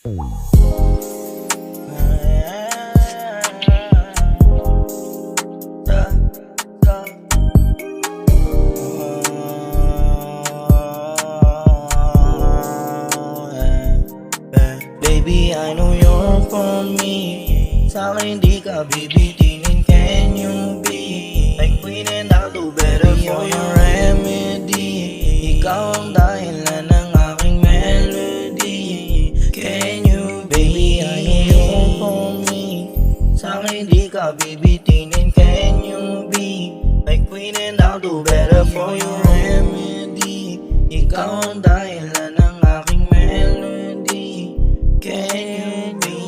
Baby, I know you're for me. Sa'kin di ka bibitinin, can you be like queen and I'll do better for your remedy. Ikaw ang dahilan ng aking melody. Can you be, I know you're for me. Sa'kin di ka bibitinin, can you be like queen and I'll do better for your remedy. Ikaw ang dahilan ng aking melody. Can you be?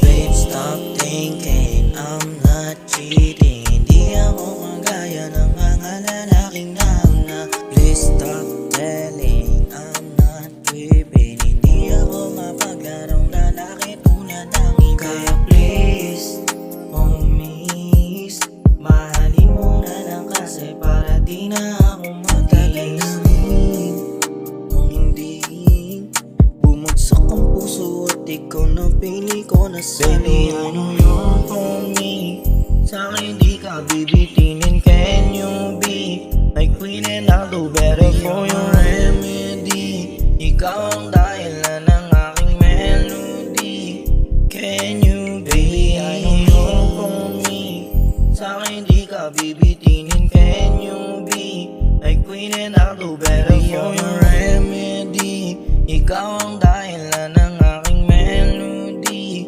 Babe, stop thinking I'm not cheating. Di ako kagaya ng mga lalaking nauna. Please stop telling I'm not creeping. Hindi ako mapaglarong lalaki tulad ng iba. Kaya please, oh miss, mahalin mo na lang kasi para di na ako matiis. Kung hindi bumagsak ang puso at ikaw na pili ko na sana. Baby, I know you're for me. Sa'kin di ka bibitinin, can you be like queen and I'll do better for your remedy. Ikaw ang dahilan ng aking melody. Can you be? I know you're for me. Sa'kin di ka bibitinin, can you be like queen and I'll do better for your remedy. Ikaw ang dahilan ng aking melody.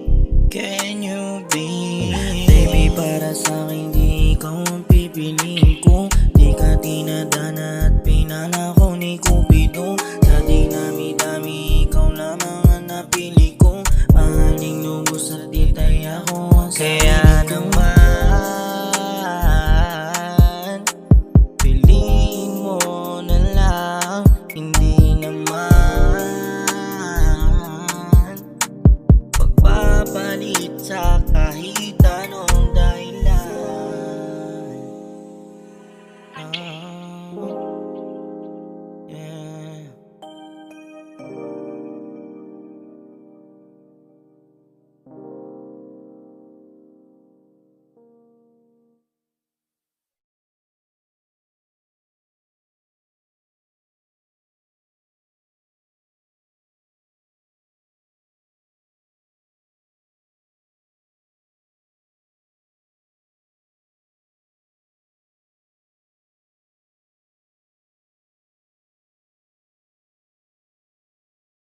Can you be? Baby, para sa'kin di ikaw ang pipiliin ko. Di ka tinadana at pinanako ni Cupido. Sa dinami-dami ikaw lamang ang napili ko. Mahaling lubos at ditay ako ang kaya naman piliin mo na lang. Hindi naman